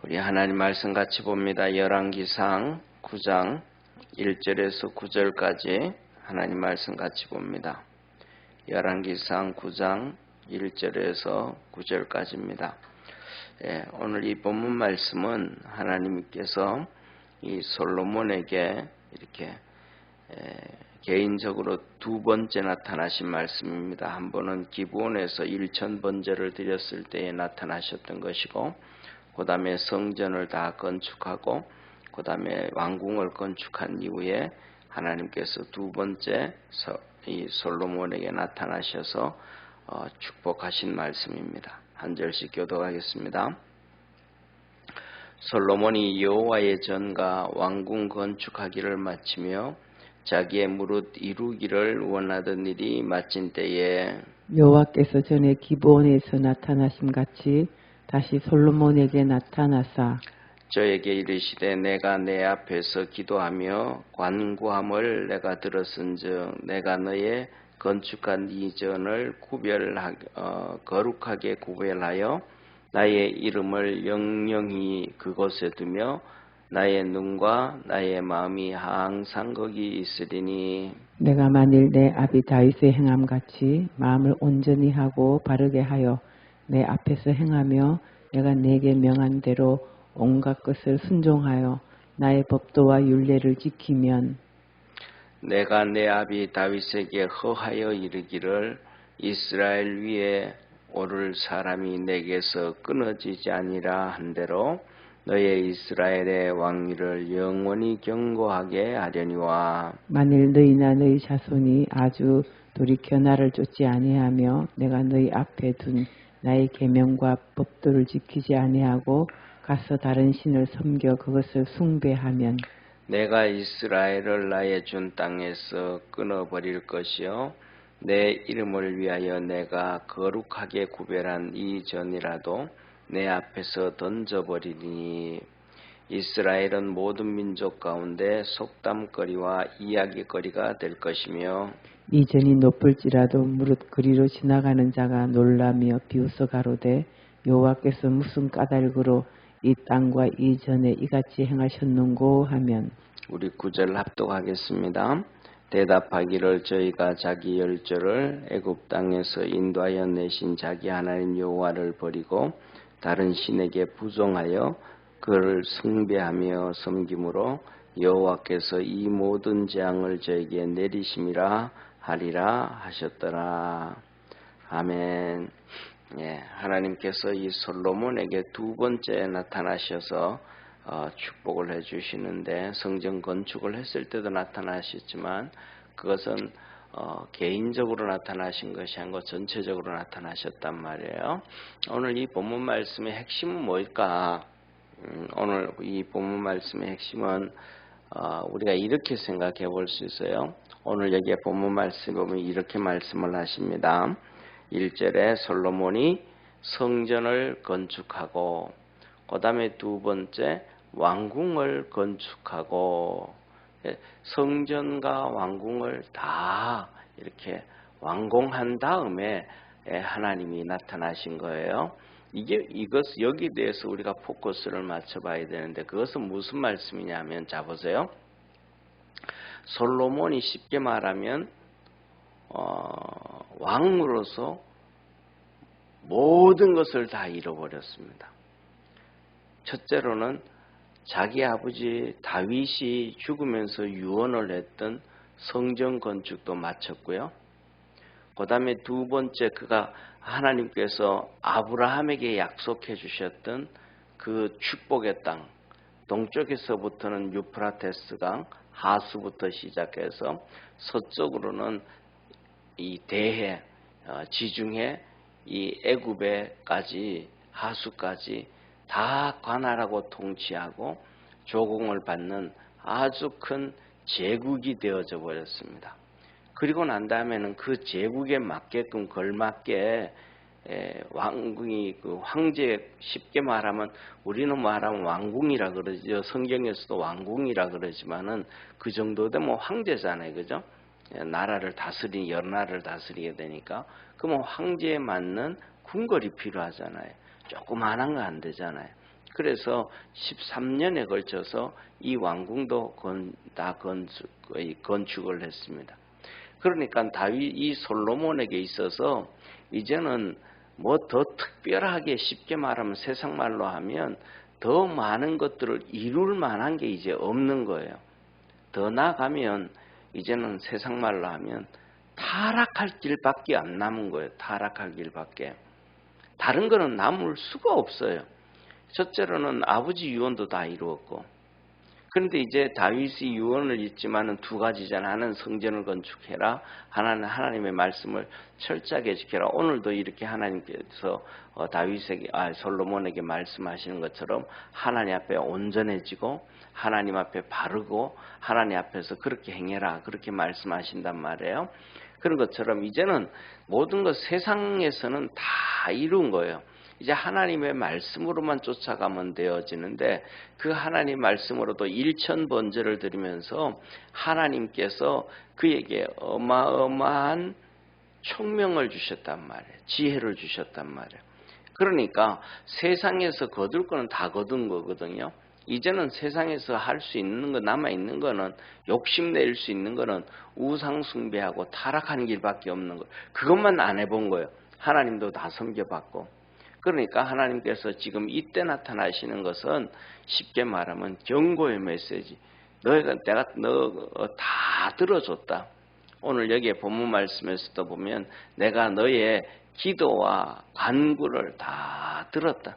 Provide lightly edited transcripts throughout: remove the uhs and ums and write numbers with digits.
우리 하나님 말씀 같이 봅니다. 열왕기상 9장 1절에서 9절까지 하나님 말씀 같이 봅니다. 열왕기상 9장 1절에서 9절까지입니다. 오늘 이 본문 말씀은 하나님께서 이 솔로몬에게 이렇게 개인적으로 두 번째 나타나신 말씀입니다. 한 번은 기브온에서 1000번제를 드렸을 때에 나타나셨던 것이고, 그 다음에 성전을 다 건축하고 그 다음에 왕궁을 건축한 이후에 하나님께서 두 번째 이 솔로몬에게 나타나셔서 축복하신 말씀입니다. 한 절씩 교독하겠습니다. 솔로몬이 여호와의 전과 왕궁 건축하기를 마치며 자기의 무릇 이루기를 원하던 일이 마친 때에 여호와께서 전에 기브온에서 나타나심 같이 다시 솔로몬에게 나타나사 저에게 이르시되 내가 내 앞에서 기도하며 관구함을 내가 들었은즉 내가 너의 건축한 이 전을 거룩하게 구별하여 나의 이름을 영영히 그곳에 두며 나의 눈과 나의 마음이 항상 거기 있으리니 내가 만일 내 아비 다윗의 행함같이 마음을 온전히 하고 바르게 하여 내 앞에서 행하며 내가 네게 명한 대로 온갖 것을 순종하여 나의 법도와 율례를 지키면 내가 내 아비 다윗에게 허하여 이르기를 이스라엘 위에 오를 사람이 내게서 끊어지지 아니라 한대로 너의 이스라엘의 왕위를 영원히 견고하게 하려니와 만일 너희나 너희 자손이 아주 돌이켜 나를 쫓지 아니하며 내가 너희 앞에 둔 나의 계명과 법도를 지키지 아니하고 가서 다른 신을 섬겨 그것을 숭배하면 내가 이스라엘을 나의 준 땅에서 끊어버릴 것이요 내 이름을 위하여 내가 거룩하게 구별한 이 전이라도 내 앞에서 던져버리니 이스라엘은 모든 민족 가운데 속담거리와 이야기거리가 될 것이며 이 전이 높을지라도 무릇 그리로 지나가는 자가 놀라며 비웃어 가로되 여호와께서 무슨 까닭으로 이 땅과 이 전에 이같이 행하셨는고 하면 우리 9절 합독하겠습니다. 대답하기를 저희가 자기 열조를 애굽 땅에서 인도하여 내신 자기 하나님 여호와를 버리고 다른 신에게 부종하여 그를 숭배하며 섬김으로 여호와께서 이 모든 재앙을 저에게 내리심이라 하리라 하셨더라. 아멘. 하나님께서 이 솔로몬에게 두 번째 나타나셔서 축복을 해주시는데 성전 건축을 했을 때도 나타나셨지만 그것은 개인적으로 나타나신 것이 아니고 전체적으로 나타나셨단 말이에요. 오늘 이 본문 말씀의 핵심은 뭘까? 오늘 이 본문 말씀의 핵심은 우리가 이렇게 생각해 볼 수 있어요. 오늘 여기에 본문 말씀 보면 이렇게 말씀을 하십니다. 1절에 솔로몬이 성전을 건축하고 그 다음에 두 번째 왕궁을 건축하고 성전과 왕궁을 다 이렇게 완공한 다음에 하나님이 나타나신 거예요. 여기에 대해서 우리가 포커스를 맞춰봐야 되는데 그것은 무슨 말씀이냐면 자 보세요. 솔로몬이 쉽게 말하면 왕으로서 모든 것을 다 잃어버렸습니다. 첫째로는 자기 아버지 다윗이 죽으면서 유언을 했던 성전 건축도 마쳤고요. 그 다음에 두 번째 그가 하나님께서 아브라함에게 약속해 주셨던 그 축복의 땅 동쪽에서부터는 유프라테스 강 하수부터 시작해서 서쪽으로는 이 대해 지중해 이 애굽에까지 하수까지 다 관할하고 통치하고 조공을 받는 아주 큰 제국이 되어져 버렸습니다. 그리고 난 다음에는 그 제국에 맞게끔 걸맞게 왕궁이 그 황제 쉽게 말하면 우리는 말하면 왕궁이라 그러죠. 성경에서도 왕궁이라 그러지만은 그 정도 되면 황제잖아요, 그죠? 나라를 여러 나라를 다스리게 되니까 그러면 황제에 맞는 궁궐이 필요하잖아요. 조그만한 거 안 되잖아요. 그래서 13년에 걸쳐서 이 왕궁도 다 건축을 했습니다. 그러니까 이 솔로몬에게 있어서 이제는 뭐 더 특별하게 쉽게 말하면 세상 말로 하면 더 많은 것들을 이룰 만한 게 이제 없는 거예요. 더 나아가면 이제는 세상 말로 하면 타락할 길밖에 안 남은 거예요. 타락할 길밖에. 다른 거는 남을 수가 없어요. 첫째로는 아버지 유언도 다 이루었고, 그런데 이제 다윗이 유언을 잊지만은 두 가지잖아. 하나는 성전을 건축해라. 하나는 하나님의 말씀을 철저하게 지켜라. 오늘도 이렇게 하나님께서 솔로몬에게 말씀하시는 것처럼 하나님 앞에 온전해지고 하나님 앞에 바르고 하나님 앞에서 그렇게 행해라. 그렇게 말씀하신단 말이에요. 그런 것처럼 이제는 모든 것 세상에서는 다 이룬 거예요. 이제 하나님의 말씀으로만 쫓아가면 되어지는데 그 하나님 말씀으로도 일천번제를 드리면서 하나님께서 그에게 어마어마한 총명을 주셨단 말이에요. 지혜를 주셨단 말이에요. 그러니까 세상에서 거둘 거는 다 거둔 거거든요. 이제는 세상에서 할 수 있는 거, 남아있는 거는 욕심낼 수 있는 거는 우상숭배하고 타락하는 길밖에 없는 거예요. 그것만 안 해본 거예요. 하나님도 다 섬겨봤고. 그러니까 하나님께서 지금 이때 나타나시는 것은 쉽게 말하면 경고의 메시지. 내가 너 다 들어줬다. 오늘 여기에 본문 말씀에서도 보면 내가 너의 기도와 간구를 다 들었다.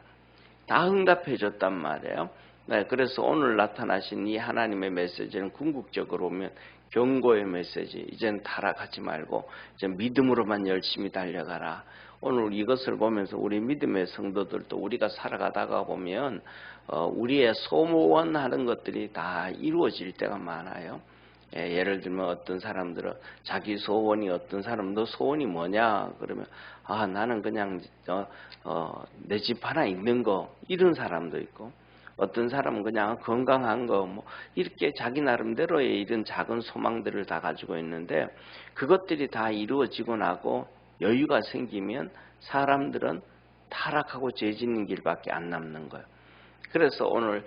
다 응답해 줬단 말이에요. 네, 그래서 오늘 나타나신 이 하나님의 메시지는 궁극적으로 보면 경고의 메시지. 이제는 타락하지 말고 이제 믿음으로만 열심히 달려가라. 오늘 이것을 보면서 우리 믿음의 성도들도 우리가 살아가다가 보면 우리의 소원하는 것들이 다 이루어질 때가 많아요. 예를 들면 어떤 사람들은 자기 소원이 어떤 사람은 너 소원이 뭐냐 그러면 나는 그냥 내 집 하나 있는 거 이런 사람도 있고 어떤 사람은 그냥 건강한 거 뭐 이렇게 자기 나름대로의 이런 작은 소망들을 다 가지고 있는데 그것들이 다 이루어지고 나고 여유가 생기면 사람들은 타락하고 죄 짓는 길밖에 안 남는 거예요. 그래서 오늘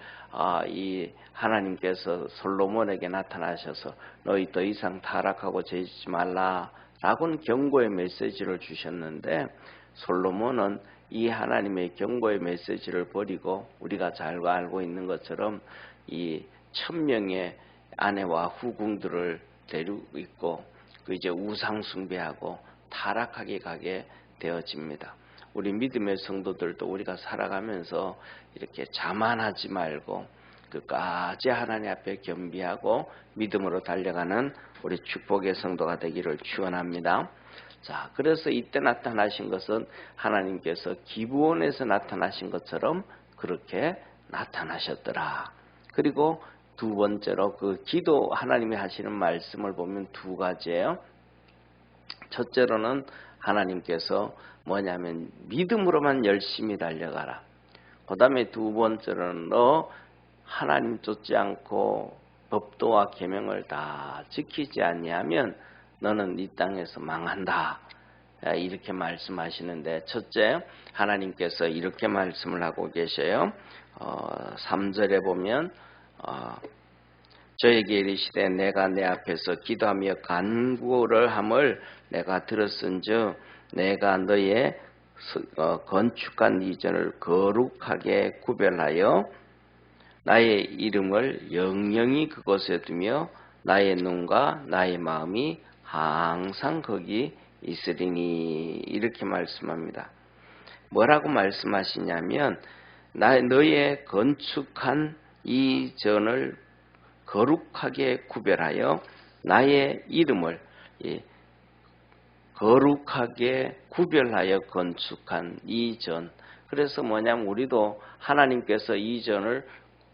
이 하나님께서 솔로몬에게 나타나셔서 너희 더 이상 타락하고 죄 짓지 말라라고는 경고의 메시지를 주셨는데 솔로몬은 이 하나님의 경고의 메시지를 버리고 우리가 잘 알고 있는 것처럼 이 1000명의 아내와 후궁들을 데리고 있고 이제 우상 숭배하고 타락하게 가게 되어집니다. 우리 믿음의 성도들도 우리가 살아가면서 이렇게 자만하지 말고 끝까지 하나님 앞에 겸비하고 믿음으로 달려가는 우리 축복의 성도가 되기를 축원합니다. 자, 그래서 이때 나타나신 것은 하나님께서 기브온에서 나타나신 것처럼 그렇게 나타나셨더라. 그리고 두 번째로 그 기도 하나님이 하시는 말씀을 보면 두 가지예요. 첫째로는 하나님께서 뭐냐면 믿음으로만 열심히 달려가라. 그 다음에 두 번째로는 너 하나님 쫓지 않고 법도와 계명을 다 지키지 아니하면 너는 이 땅에서 망한다. 이렇게 말씀하시는데 첫째 하나님께서 이렇게 말씀을 하고 계셔요. 3절에 보면 저에게 이르시되 내가 내 앞에서 기도하며 간구를 함을 내가 들었은즉 내가 너의 건축한 이전을 거룩하게 구별하여 나의 이름을 영영히 그곳에 두며 나의 눈과 나의 마음이 항상 거기 있으리니 이렇게 말씀합니다. 뭐라고 말씀하시냐면 너의 건축한 이 전을 거룩하게 구별하여 나의 이름을 거룩하게 구별하여 건축한 이 전. 그래서 뭐냐면 우리도 하나님께서 이 전을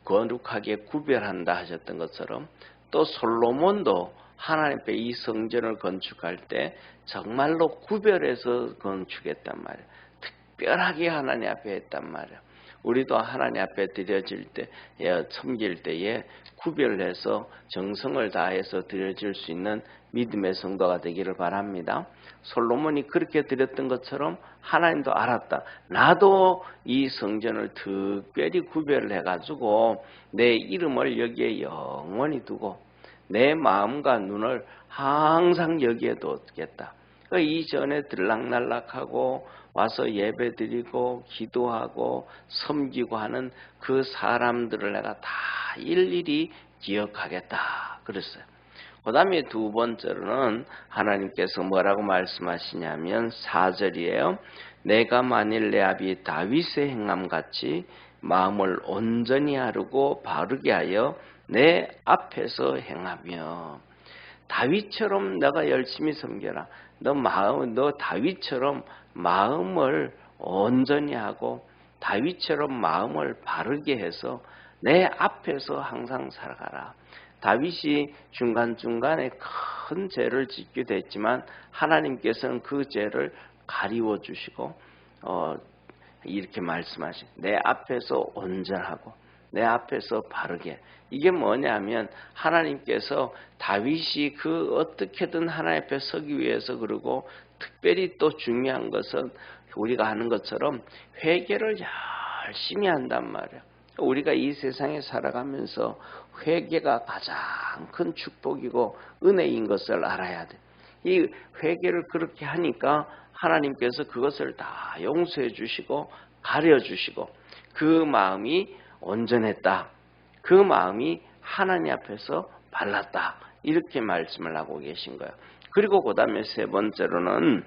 거룩하게 구별한다 하셨던 것처럼 또 솔로몬도 하나님 앞에 이 성전을 건축할 때 정말로 구별해서 건축했단 말이에요. 특별하게 하나님 앞에 했단 말이에요. 우리도 하나님 앞에 드려질 때, 섬길 때에 구별해서 정성을 다해서 드려질 수 있는 믿음의 성도가 되기를 바랍니다. 솔로몬이 그렇게 드렸던 것처럼 하나님도 알았다. 나도 이 성전을 특별히 구별을 해가지고 내 이름을 여기에 영원히 두고 내 마음과 눈을 항상 여기에 두겠다. 이전에 들락날락하고 와서 예배드리고 기도하고 섬기고 하는 그 사람들을 내가 다 일일이 기억하겠다 그랬어요. 그 다음에 두 번째로는 하나님께서 뭐라고 말씀하시냐면 4절이에요. 내가 만일 내 아비 다윗의 행함같이 마음을 온전히 하르고 바르게 하여 내 앞에서 행하며, 다윗처럼 내가 열심히 섬겨라. 너 다윗처럼 마음을 온전히 하고 다윗처럼 마음을 바르게 해서 내 앞에서 항상 살아가라. 다윗이 중간중간에 큰 죄를 짓기도 했지만 하나님께서는 그 죄를 가리워 주시고 이렇게 말씀하신 내 앞에서 온전하고 내 앞에서 바르게. 이게 뭐냐면 하나님께서 다윗이 그 어떻게든 하나님 앞에 서기 위해서, 그리고 특별히 또 중요한 것은 우리가 하는 것처럼 회개를 열심히 한단 말이에요. 우리가 이 세상에 살아가면서 회개가 가장 큰 축복이고 은혜인 것을 알아야 돼. 이 회개를 그렇게 하니까 하나님께서 그것을 다 용서해 주시고 가려 주시고 그 마음이 온전했다. 그 마음이 하나님 앞에서 발랐다. 이렇게 말씀을 하고 계신 거예요. 그리고 그 다음에 세 번째로는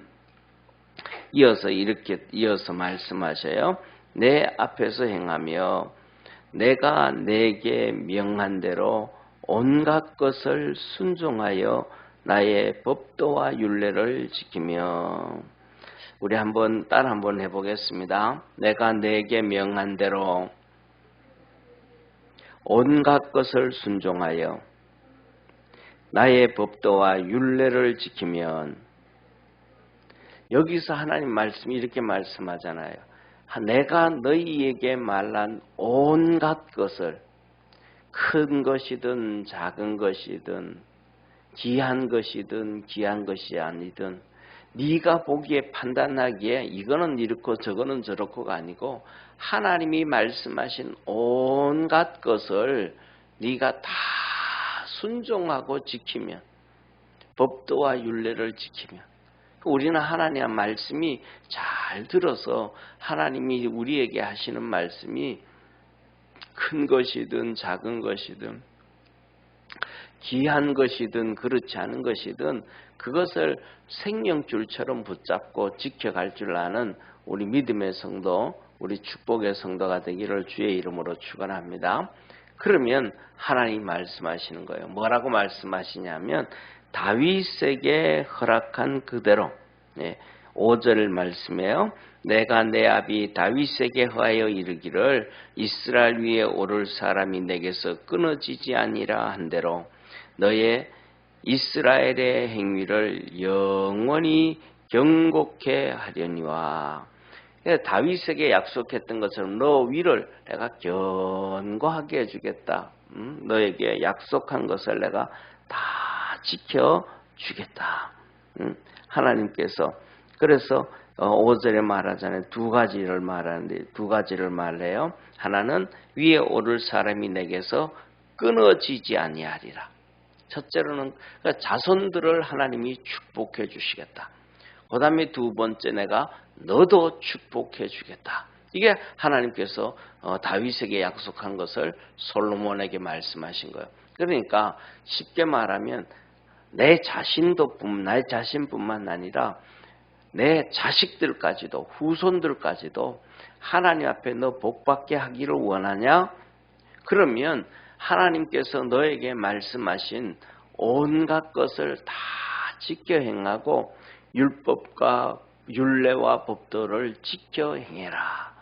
이어서 말씀하셔요. 내 앞에서 행하며 내가 내게 명한 대로 온갖 것을 순종하여 나의 법도와 율례를 지키며. 우리 따라 한번 해보겠습니다. 내가 내게 명한 대로 온갖 것을 순종하여 나의 법도와 율례를 지키면, 여기서 하나님 말씀이 이렇게 말씀하잖아요. 내가 너희에게 말한 온갖 것을, 큰 것이든 작은 것이든 귀한 것이든 귀한 것이 아니든 네가 보기에 판단하기에 이거는 이렇고 저거는 저렇고가 아니고 하나님이 말씀하신 온갖 것을 네가 다 순종하고 지키면, 법도와 율례를 지키면, 우리는 하나님의 말씀이 잘 들어서 하나님이 우리에게 하시는 말씀이 큰 것이든 작은 것이든 귀한 것이든 그렇지 않은 것이든 그것을 생명줄처럼 붙잡고 지켜갈 줄 아는 우리 믿음의 성도, 우리 축복의 성도가 되기를 주의 이름으로 축원합니다. 그러면 하나님 말씀하시는 거예요. 뭐라고 말씀하시냐면 다윗에게 허락한 그대로, 5절 말씀이에요. 내가 내 아비 다윗에게 허하여 이르기를 이스라엘 위에 오를 사람이 내게서 끊어지지 아니라 한 대로 너의 이스라엘의 행위를 영원히 경고케 하려니와. 다윗에게 약속했던 것처럼 너 위를 내가 견고하게 해주겠다. 너에게 약속한 것을 내가 다 지켜주겠다. 하나님께서 그래서 5절에 말하잖아요. 두 가지를 말하는데 두 가지를 말해요. 하나는 위에 오를 사람이 내게서 끊어지지 아니하리라. 첫째로는 자손들을 하나님이 축복해 주시겠다. 그 다음에 두 번째 내가 너도 축복해 주겠다. 이게 하나님께서 다윗에게 약속한 것을 솔로몬에게 말씀하신 거예요. 그러니까 쉽게 말하면 내 자신뿐만 아니라 내 자식들까지도 후손들까지도 하나님 앞에 너 복받게 하기를 원하냐? 그러면 하나님께서 너에게 말씀하신 온갖 것을 다 지켜 행하고 율법과 율례와 법도를 지켜 행해라.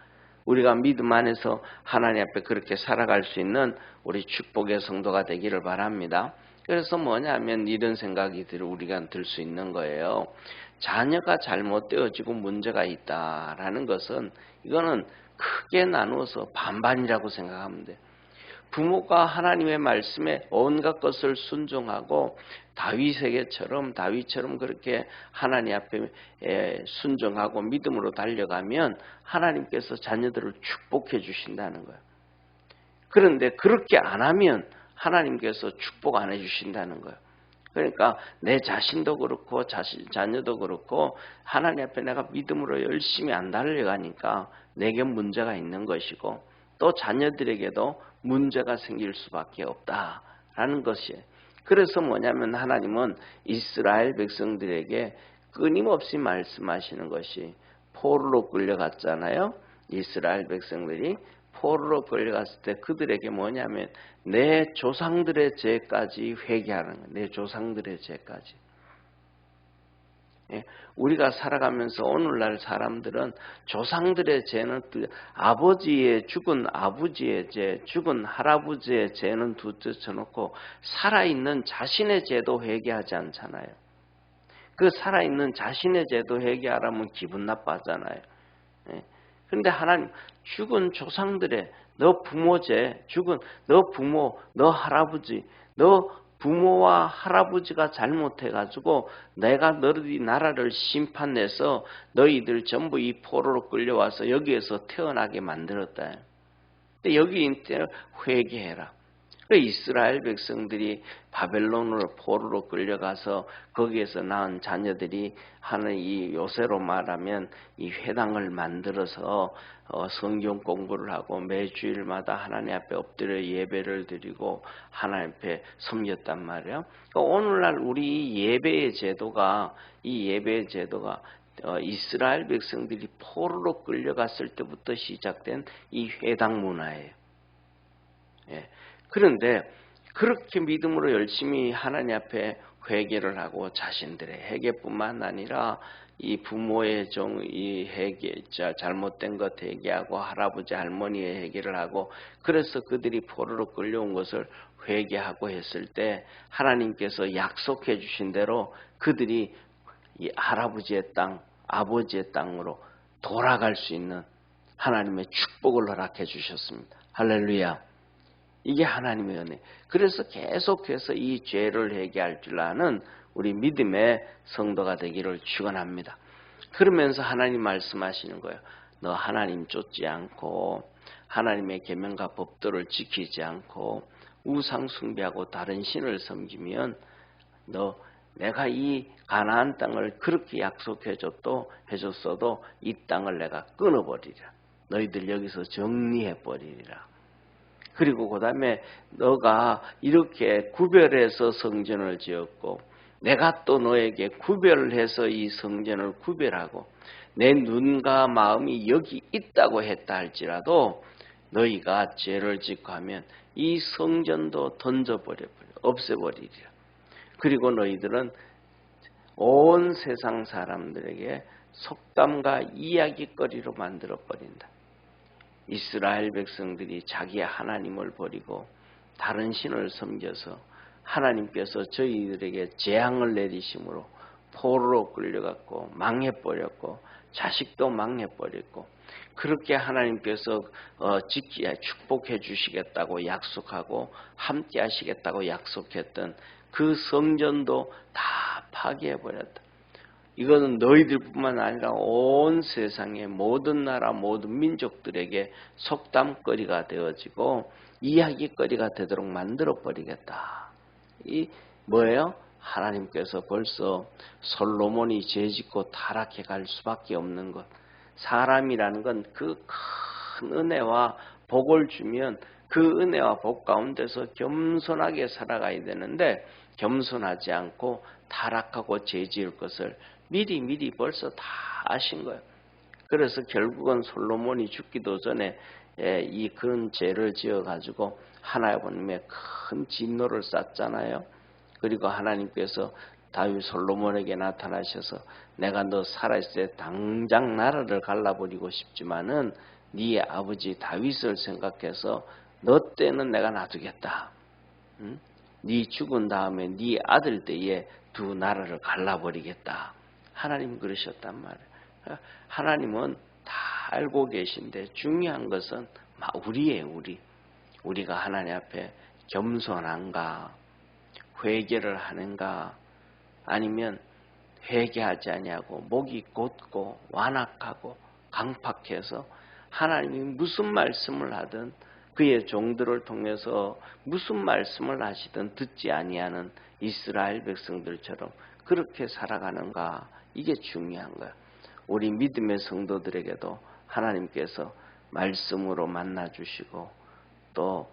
우리가 믿음 안에서 하나님 앞에 그렇게 살아갈 수 있는 우리 축복의 성도가 되기를 바랍니다. 그래서 뭐냐면 이런 생각이 우리가 들 수 있는 거예요. 자녀가 잘못되어지고 문제가 있다라는 것은 이거는 크게 나누어서 반반이라고 생각하면 돼. 부모가 하나님의 말씀에 온갖 것을 순종하고 다윗처럼 그렇게 하나님 앞에 순종하고 믿음으로 달려가면 하나님께서 자녀들을 축복해 주신다는 거예요. 그런데 그렇게 안 하면 하나님께서 축복 안 해주신다는 거예요. 그러니까 내 자신도 그렇고 자녀도 그렇고 하나님 앞에 내가 믿음으로 열심히 안 달려가니까 내게 문제가 있는 것이고 또 자녀들에게도 문제가 생길 수밖에 없다라는 것이에요. 그래서 뭐냐면 하나님은 이스라엘 백성들에게 끊임없이 말씀하시는 것이 포로로 끌려갔잖아요. 이스라엘 백성들이 포로로 끌려갔을 때 그들에게 뭐냐면 내 조상들의 죄까지 회개하는 거예요. 내 조상들의 죄까지. 우리가 살아가면서 오늘날 사람들은 조상들의 죄는 죽은 아버지의 죄, 죽은 할아버지의 죄는 둘째쳐놓고 살아있는 자신의 죄도 회개하지 않잖아요. 그 살아있는 자신의 죄도 회개하라면 기분 나빠하잖아요. 그런데 하나님 죽은 조상들의 너 부모 죄, 죽은 너 부모, 너 할아버지, 너 부모와 할아버지가 잘못해가지고 내가 너희 나라를 심판내서 너희들 전부 이 포로로 끌려와서 여기에서 태어나게 만들었다. 근데 여기 이제 회개해라. 이스라엘 백성들이 바벨론으로 포로로 끌려가서 거기에서 낳은 자녀들이 하는 이 요새로 말하면 이 회당을 만들어서 성경 공부를 하고 매주일마다 하나님 앞에 엎드려 예배를 드리고 하나님 앞에 섬겼단 말이에요. 그러니까 오늘날 우리 예배의 제도가 이스라엘 백성들이 포로로 끌려갔을 때부터 시작된 이 회당 문화예요. 그런데 그렇게 믿음으로 열심히 하나님 앞에 회개를 하고 자신들의 회개뿐만 아니라 이 부모의 이 회개, 잘못된 것 회개하고 할아버지 할머니의 회개를 하고 그래서 그들이 포로로 끌려온 것을 회개하고 했을 때 하나님께서 약속해 주신 대로 그들이 이 할아버지의 땅, 아버지의 땅으로 돌아갈 수 있는 하나님의 축복을 허락해 주셨습니다. 할렐루야. 이게 하나님의 은혜. 그래서 계속해서 이 죄를 회개할 줄 아는 우리 믿음의 성도가 되기를 축원합니다. 그러면서 하나님 말씀하시는 거예요. 너 하나님 쫓지 않고 하나님의 계명과 법도를 지키지 않고 우상 숭배하고 다른 신을 섬기면 내가 이 가나안 땅을 그렇게 약속해 줬어도 이 땅을 내가 끊어버리리라. 너희들 여기서 정리해 버리리라. 그리고 그 다음에 너가 이렇게 구별해서 성전을 지었고 내가 또 너에게 구별해서 이 성전을 구별하고 내 눈과 마음이 여기 있다고 했다 할지라도 너희가 죄를 짓고 하면 이 성전도 없애버리리라. 그리고 너희들은 온 세상 사람들에게 속담과 이야기거리로 만들어버린다. 이스라엘 백성들이 자기 하나님을 버리고 다른 신을 섬겨서 하나님께서 저희들에게 재앙을 내리심으로 포로로 끌려갔고 망해버렸고 자식도 망해버렸고 그렇게 하나님께서 축복해 주시겠다고 약속하고 함께 하시겠다고 약속했던 그 성전도 다 파괴해버렸다. 이거는 너희들뿐만 아니라 온 세상의 모든 나라 모든 민족들에게 속담거리가 되어지고 이야기거리가 되도록 만들어버리겠다. 이 뭐예요? 하나님께서 벌써 솔로몬이 죄짓고 타락해 갈 수밖에 없는 것. 사람이라는 건 그 큰 은혜와 복을 주면 그 은혜와 복 가운데서 겸손하게 살아가야 되는데 겸손하지 않고 타락하고 죄지을 것을 미리 벌써 다 아신 거예요. 그래서 결국은 솔로몬이 죽기도 전에 이 그런 죄를 지어가지고 하나님의 큰 진노를 쐈잖아요. 그리고 하나님께서 다윗 솔로몬에게 나타나셔서 내가 너 살아있을 때 당장 나라를 갈라버리고 싶지만은 네 아버지 다윗을 생각해서 너 때는 내가 놔두겠다. 응? 네 죽은 다음에 네 아들 때에 두 나라를 갈라버리겠다. 하나님 그러셨단 말이에요. 하나님은 다 알고 계신데 중요한 것은 우리예요. 우리가 하나님 앞에 겸손한가, 회개를 하는가, 아니면 회개하지 아니하고 목이 곧고 완악하고 강팍해서 하나님이 무슨 말씀을 하든 그의 종들을 통해서 무슨 말씀을 하시든 듣지 아니하는 이스라엘 백성들처럼 그렇게 살아가는가, 이게 중요한 거예요. 우리 믿음의 성도들에게도 하나님께서 말씀으로 만나주시고 또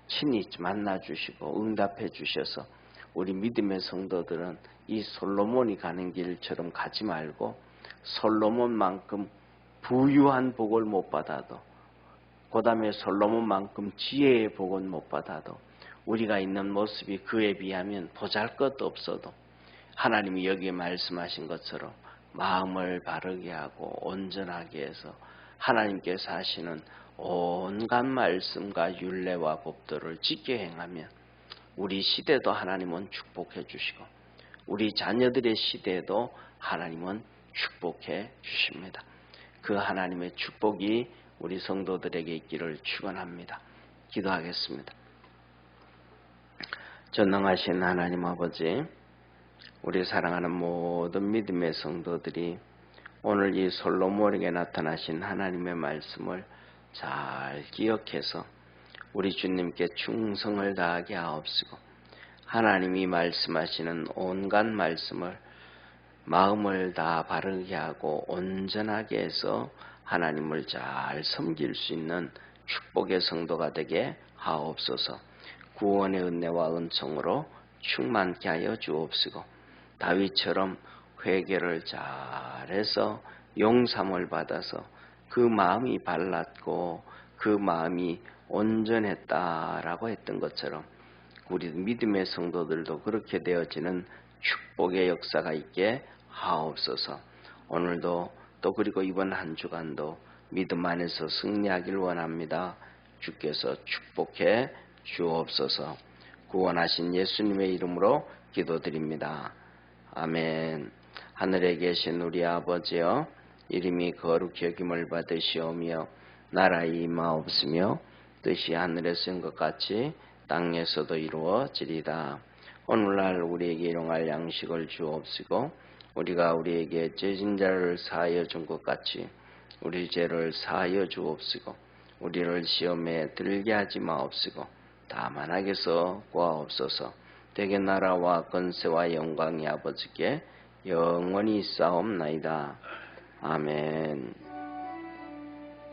친히 만나주시고 응답해 주셔서 우리 믿음의 성도들은 이 솔로몬이 가는 길처럼 가지 말고 솔로몬만큼 부유한 복을 못 받아도, 그 다음에 솔로몬만큼 지혜의 복은 못 받아도, 우리가 있는 모습이 그에 비하면 보잘것도 없어도 하나님이 여기에 말씀하신 것처럼 마음을 바르게 하고 온전하게 해서 하나님께서 하시는 온갖 말씀과 율례와 법도를 지켜 행하면 우리 시대도 하나님은 축복해 주시고 우리 자녀들의 시대에도 하나님은 축복해 주십니다. 그 하나님의 축복이 우리 성도들에게 있기를 축원합니다. 기도하겠습니다. 전능하신 하나님 아버지, 우리 사랑하는 모든 믿음의 성도들이 오늘 이 솔로몬에게 나타나신 하나님의 말씀을 잘 기억해서 우리 주님께 충성을 다하게 하옵시고 하나님이 말씀하시는 온갖 말씀을 마음을 다 바르게 하고 온전하게 해서 하나님을 잘 섬길 수 있는 축복의 성도가 되게 하옵소서. 구원의 은혜와 은총으로 충만케 하여 주옵시고 다윗처럼 회개를 잘해서 용삼을 받아서 그 마음이 발랐고 그 마음이 온전했다라고 했던 것처럼 우리 믿음의 성도들도 그렇게 되어지는 축복의 역사가 있게 하옵소서. 오늘도 또 그리고 이번 한 주간도 믿음 안에서 승리하길 원합니다. 주께서 축복해 주옵소서. 구원하신 예수님의 이름으로 기도드립니다. 아멘. 하늘에 계신 우리 아버지여, 이름이 거룩히 여김을 받으시오며 나라의 임하옵시며 뜻이 하늘에서 한 것 같이 땅에서도 이루어지리다. 오늘날 우리에게 일용할 양식을 주옵시고 우리가 우리에게 죄진 자를 사하여 준 것 같이 우리 죄를 사하여 주옵시고 우리를 시험에 들게 하지 마옵시고 다만 악에서 구하옵소서. 대개 나라와 권세와 영광이 아버지께 영원히 있사옵나이다. 아멘.